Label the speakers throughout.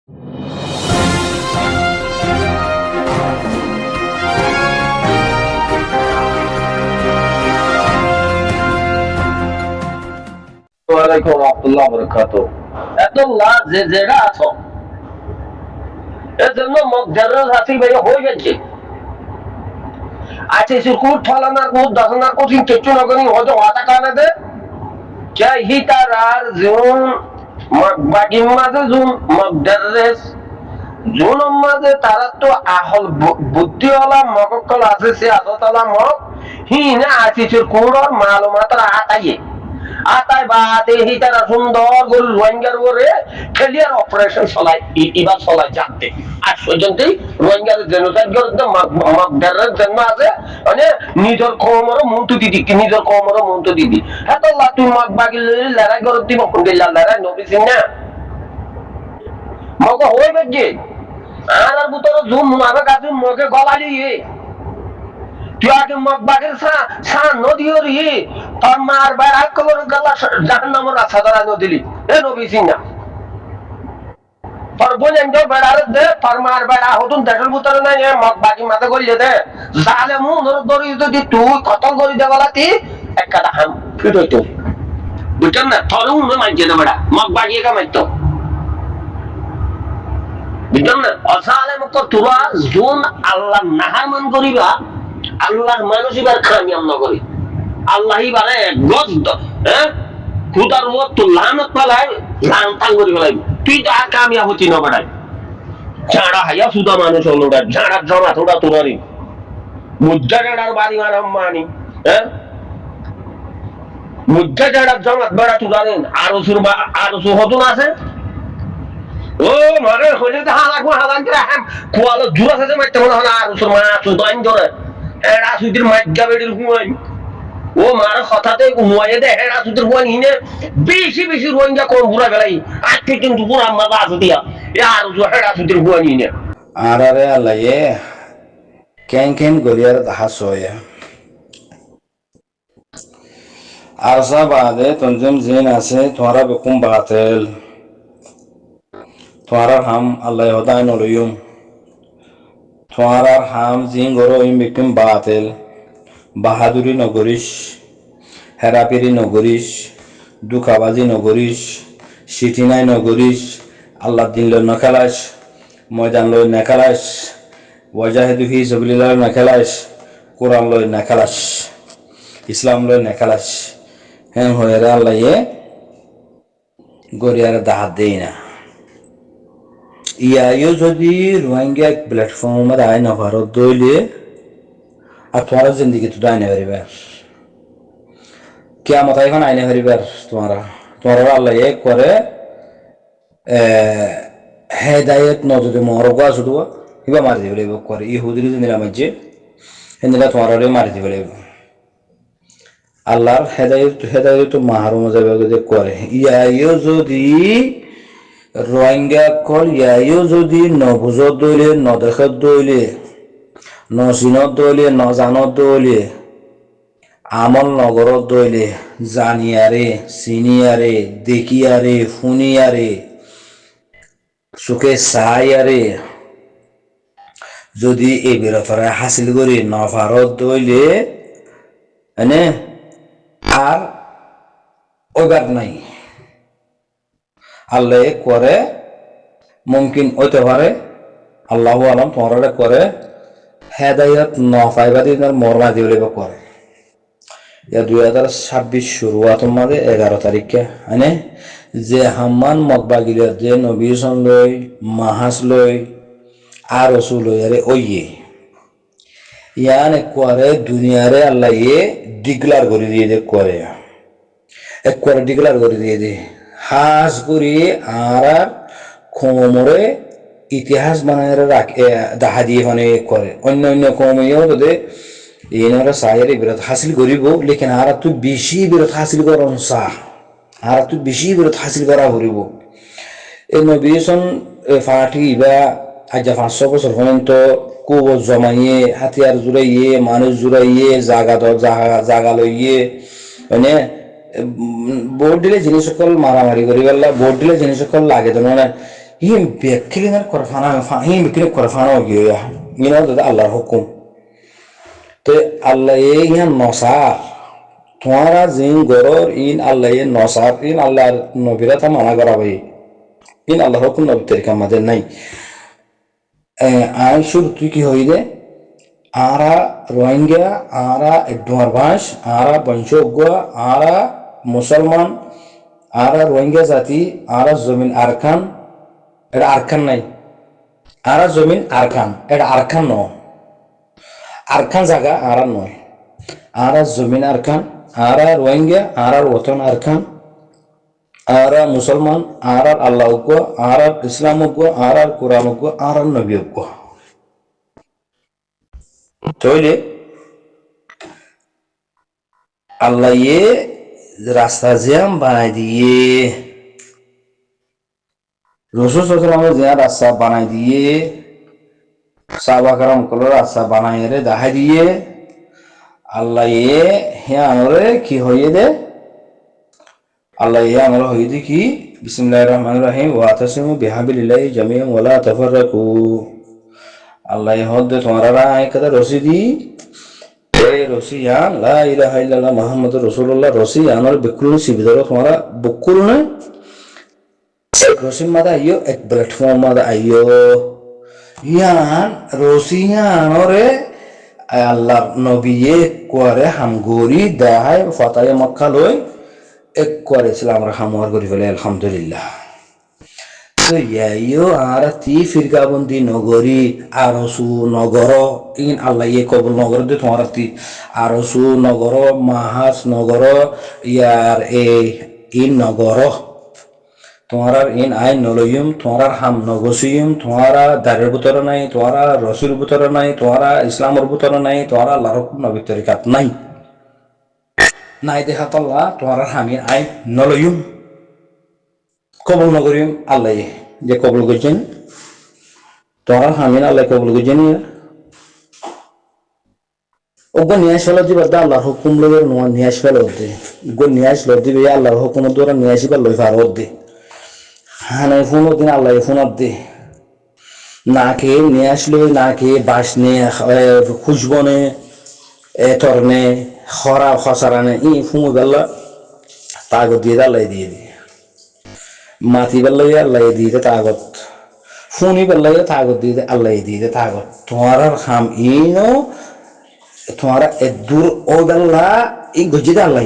Speaker 1: ওয়ালাইকুম রহমতুল্লাহ বারাকাতুহু। এত লাজ যে যেটা আছো এর জন্য মগজারের হাসি ভাই হয়ে গেছে। আছে সুকুর ফলানা কুদ দশনা কঠিন কিছু নগনি হয়তো হাতা কানে দে চাই হিতারার জুন মগবাগির মাঝে জুন মগজারের জুন মাঝে তারা তো আহল বুদ্ধিওয়ালা মগকল আছে সে আদতলা মগ হিনে আছে সুকুর মালুমাত আতাইয়ে আতায় বাদে হিতারা সুন্দর করে রোহিঙ্গার উপরে ক্লিয়ার অপারেশন চলায় এবার চলায় জানতে আজ পর্যন্তই রোহিঙ্গার জেনোসাইড মগদারের জন্ম আছে মানে নিজের কমর মন্ত্র দিদি নিজের কমর মন্ত্র দিদি এত তুই মগ বাগিল লড়াই করে দিব গেলা লড়াই নবিসিন না মগ হয়ে গেছে আর বুতর জুম মাবে গাজু মগে গলা দিয়ে তুই আগে মগ বাগের সা নদীও রি তোর মার বাইর কবর গলা জাহান্নামের রাস্তা ধরা নদিলি এ নবিসিন না তোর বোন একজন বেড়ার দে তোর মার বেড়া হতুন দেশের ভিতরে নাই মগ বাকি মাথা করিয়ে দে জালে মু ধরি যদি তুই কতল করি দে গলাতি এক কাটা হাম ফিট হইতো বুঝছেন না তোর উন্নয় মানছে না বেড়া মগ বাকি একা মারতো বুঝছেন না অসালে মুখ তোরা জোন আল্লাহ নাহার মান করিবা আল্লাহর মানুষ এবার কামিয়াব না করি আল্লাহ এবারে গজ হ্যাঁ খুদার মত তো লানত পালাই লান তাং করি ফেলাই তুই তো আর কামিয়াব হচ্ছি না বেড়াই ঝাড়া হাইয়া সুদা মানুষ হলো ঝাড়ার জমা থোড়া তোরারি মুদ্রা ঝাড়ার বাড়ি মারাম মানি হ্যাঁ মুদ্রা ঝাড়ার জমা বেড়া তোরারেন আরো সুর হতুন আছে ও মানে হইলে তো হালাকু হালান করে হাম কোয়ালো জুরা সাথে মারতে মনে হয় আরো সুর মা সুদাইন ধরে এরা সুদির মাইগা বেড়ির হুয়াই ও মার কথাতে হুয়াইয়ে দে এরা সুদির হুয়াই হিনে বেশি বেশি রোহিঙ্গা কোন ঘুরা বেলাই আজকে কিন্তু পুরা মাথা আছে দিয়া এ আর এরা সুদির হুয়াই হিনে
Speaker 2: আর আরে আল্লাহ এ কেন গরিয়ার হাসোয়া আর সা বাদে তঞ্জম জিন আছে তোমারা বেকুম বাতেল তোমারা হাম আল্লাহ হদায় নলয়ুম তোমারা হাম জিন গরো ইম বেকুম বাতেল বাহাদুরি নগরিস হেরাপিরি নগরিস দুঃখাবাজি নগরিস সিটিনাই নগরিস আল্লাহ দিন লই নখেলাস ময়দান লই নেখেলাস ওয়াজাহিদু ফি সাবিলিল্লাহ নেখেলাস কোরআন লই নেখেলাস ইসলাম লই নেখেলাস হ্যাঁ হয়ে আল্লাহ এ গরিয়ার দাহাত দেই না ইয়াইও যদি রোহিঙ্গা প্ল্যাটফর্মের আইন ভারত দইলে আর তোমার জিন্দগি তো আইনে পারিবার কে মত এখন আইনে পারিবার তোমার আল্লাহ এ করে হেদায়ত নজরে মরগা শুধু কিবা মারি দিব লাগিব করে ইহুদির জিনিরা মাঝে হেদিনা তোমার মারি দিব লাগিব আল্লাহর হেদায়ত মাহারো মজাবে করে ইয়াইও যদি রোহিঙ্গা কল ইয়াইও যদি নবুজত দইলে নদেখত দইলে নসিনত দইলে নজানত দইলে আমল নগরত দইলে জানিয়ারে চিনিয়ারে দেখিয়ারে শুনিয়ারে চোখে চাইয়ারে যদি এই বিরতরে হাসিল করি নভারত দইলে এনে আর ওইবার নাই আল্লাহ করে মুমকিন হইতে পারে আল্লাহ আলম তোমার করে হেদায়ত নফাইবাদী মরমা দিয়ে করে 2026 শুরুয়াত মাঝে 11 তারিখে মানে যে হাম্মান মকবাগিলের যে নবীসন লই মাহাস লই আর রসুল লই আরে ওইয়ে ইয়ান করে দুনিয়ারে আল্লাহ ইয়ে ডিক্লার করে দিয়ে দে করে এক করে ডিক্লার করে দিয়ে দে হাস করি আর কোমরে ইতিহাস বানায় দেখা দিয়ে মানে করে অন্য কমেও তো এনারা সায়ের বিরত হাসিল করিব লেকিন আর তুই বেশি বিরত হাসিল করন চাহ আর তুই বেশি বিরত হাসিল করা করিব এই নবীসন ফাটি বা আজ 500 বছর পর্যন্ত কুব জমাইয়ে হাতিয়ার জুড়াইয়ে মানুষ জুড়াইয়ে জাগা লইয়ে মানে বোর্ড দিলে জিনিস সকল মারামারি করি পেলা বোর্ড দিলে জিনিস সকল লাগে তো মানে ইন বেকিলিনার করফানা ইন বেকিলিন করফানা গিয়া ইনা দাদা আল্লাহর হুকুম তে আল্লাহ ইয়া নসা তোমারা জিন গরর ইন আল্লাহ নসা ইন আল্লাহর নবীরা তা মানা করা ভাই ইন আল্লাহর হুকুম নবী তরিকা আমাদের নাই আই শুরু তুই কি হইলে আরা রোহিঙ্গা আরা ডুমার ভাস আরা বংশজ্ঞ আরা মুসলমান আরা রোহিঙ্গা জাতি আরা জমিন আরখান এটা আরখান নাই আরা জমিন আরখান এটা আরখান ন আরখান জায়গা আরা নয় আরা জমিন আরখান আরা রোহিঙ্গা আরার ওতন আরখান আরা মুসলমান আরার আল্লাহ উগ্য আরার ইসলাম উগ্য আরার কোরআন উগ্য আরার নবী উগ্য তৈলে আল্লাহ ইয়ে রাস্তা জ্যাম বানাই দিয়ে রসুল সাল্লাল্লাহু আলাইহি ওয়াসাল্লাম রাস্তা বানাই দিয়ে সাহাবা کرام কলো রাস্তা বানাই রে দেখাই দিয়ে আল্লাহ ইয়ে হ্যাঁ আনরে কি হইয়ে দে আল্লাহ ইয়ে আমর হইয়ে দে কি বিসমিল্লাহির রহমানির রহিম ওয়া তাসিমু বিহাবিলিল্লাহি জামিআন ওয়া লা তাফাররাকু আল্লাহ হদ্দে তোমারা রায় কথা রসিদি এই রসিয়ান লা ইলাহা ইল্লাল্লাহ মুহাম্মাদুর রাসূলুল্লাহ রসিয়ানর বিকুল সিবিদর তোমারা বকুল না এক রসিম মাদা আইও এক প্ল্যাটফর্ম মাদা আইও ইয়ান রসিয়ানরে আল্লাহর নবীয়ে কোয়ারে হামগরি দাহাই ফাতায়ে মক্কা লই এক করে ইসলামর হামওয়ার করি ফেলে আলহামদুলিল্লাহ তো ইয়াইও আর তি ফিরকাবন্দি নগরী আরসু নগর ইন আল্লাহ ইয়ে কবুল নগর দে তোমার তি আরসু নগর মাহাস নগর ইয়ার ইন নগর তোমার ইন আইন নলয়ুম তোমার হাম নগসিয়ুম তোমার দারের ভিতরে নাই তোমার রসুল ভিতরে নাই তোমার ইসলামের ভিতরে নাই তোমার আল্লাহর নবী তরিকাত নাই নাই দেখা তল্লা তোমার হামি আইন নলয়ুম কবুল নগরিম আল্লাহ যে কবুল করছেন তোমার হামিন আল্লাহ কবুল করছেন ওগো নিয়াস ফেলা দিবা আল্লাহর হুকুম লগে নোয়া নিয়াস ফেলা হতে গো নিয়াস লগ দিবে আল্লাহর হুকুম দ্বারা নিয়াসিবার লই ফার হতে হানে ফোন দিন আল্লাহ ফোন দে না খেয়ে নিয়াস লই না খেয়ে বাস নে খুশবনে তরনে খরা খসারানে ই ফুমু বেলা তাগত দিয়ে আল্লাহ দিয়ে দি মাতি বেলাইয়া আল্লাহ দিয়ে তাগত ফুনি বেলাইয়া তাগত দিয়ে আল্লাহ দিয়ে তাগত তোমার হাম ইনো তোমার দূর ও বেলা এই গজিদে আল্লাহ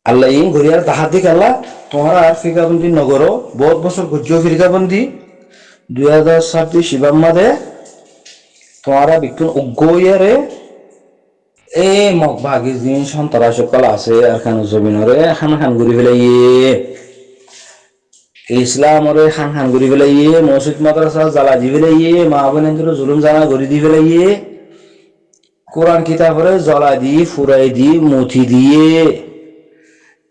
Speaker 2: আল্লাহ ইন ঘুরিয়ার তাহার দিকে আল্লাহ তোমার আর ফিরকাবন্দি নগর বহুত বছর গজ্জ ফিরকাবন্দি 2026 শিবাম মাদে তোমার বিক্ষণ উগ্গইয়ারে এ মগ ভাগি জিন সন্তরা সকল আছে আর খান জমিনরে খান খান ঘুরি ফেলাইয়ে ইসলামরে খান খান ঘুরি ফেলাইয়ে মসজিদ মাদ্রাসা জ্বালা দি ফেলাইয়ে মা বোনেদের জুলুম জ্বালা ঘুরি দি ফেলাইয়ে কোরআন কিতাবরে জ্বালা দি ফুরাই দি মুথি দিয়ে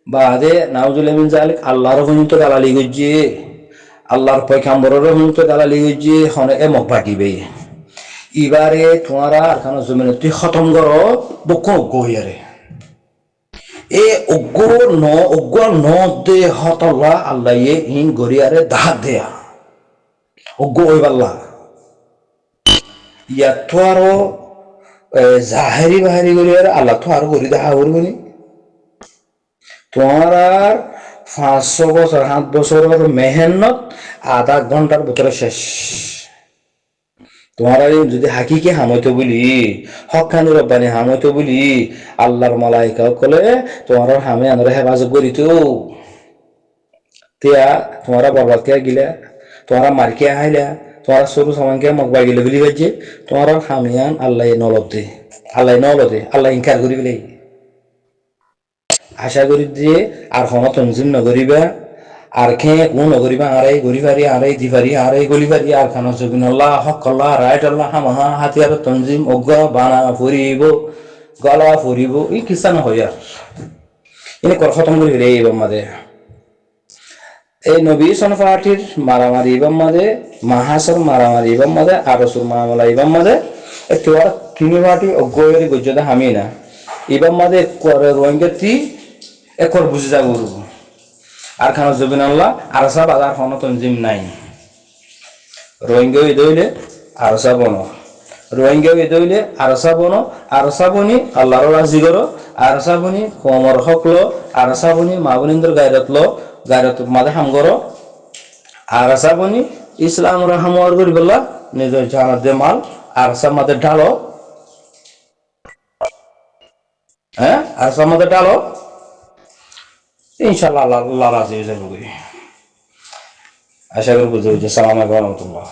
Speaker 2: বাদে নাউজুবিল্লাহি মিন যালিক আল্লাহর হুকুমত গালালি গজ্জে আল্লাহর পয়গম্বরের হুকুমত গালালি গজ্জে হনে এ মগ ভাগিবে ইবারে তোমারা আর খান জমিনে তুই খতম করো বকো গইয়ারে এ অগ্র ন দে হতল্লা আল্লাহ ইন গরিয়ারে দাহাত দেয়া অগ্র ওইবাল্লা ইয়া তো আরো জাহেরি বাহারি গরিয়ারে আল্লাহ তো আরো গরি দেখা করবনি তোমার আর 500 বছর 7 বছরের মেহনত আধা ঘন্টার ভিতরে শেষ তোমার যদি হাকিকে হামইতো বলি হকানি রব্বানি হামইতো বলি আল্লাহর মালাইকা কলে তোমার হামে আনরে হেফাজত করিতো তিয়া তোমার বরবাদ কে গিলা তোমার মারকে আইলা তোমার সরু সামানকে মকবা গিলে বলি বাজে তোমার হামিয়ান আল্লাহ নলদে আল্লাহ ইনকার করি বলে আশা করি দিয়ে আর হন তনজিম নগরিবা আর খে কোন নগরিবা আরাই গরিবারি আরাই দিবারি আরাই গলিবারি আর খানা সুবহানাল্লাহ হকল্লাহ রাইট আল্লাহ হামহা হাতিয়ার তনজিম অগ্গা বানা ফুরিব গলা ফুরিব এই কিসা না হইয়া ইনি কর খতম করি রে বাম্মাদে এই নবী সনফাটির মারামারি বাম্মাদে মাহাসর মারামারি বাম্মাদে আরসুর মামলা বাম্মাদে একবার তিনি পার্টি অগ্গয়ের গজ্জদা হামিনা ইবাম্মাদে করে রোহিঙ্গাতি একর বুঝে যা গরু আর খানা জবিন আল্লাহ আর সব আদার কোনো তঞ্জিম নাই রোহিঙ্গা ঈদ হইলে আর বন রোহিঙ্গা ঈদ হইলে আর বনো আর বনি আল্লাহর রাজি করো আর বনি কমর হক লো আর বনি মা বোনিন্দর গায়রত মাদে হাম করো আর বনি ইসলাম রহমার করি বললা নিজের জানার দে মাল আর মাদে ঢালো হ্যাঁ আর মাদে ঢালো ইনশাআল্লাহ আল্লাহ রাজি হয়ে যাবে আশা করি বুঝতে সালাম আলাইকুম ওয়া রাহমাতুল্লাহ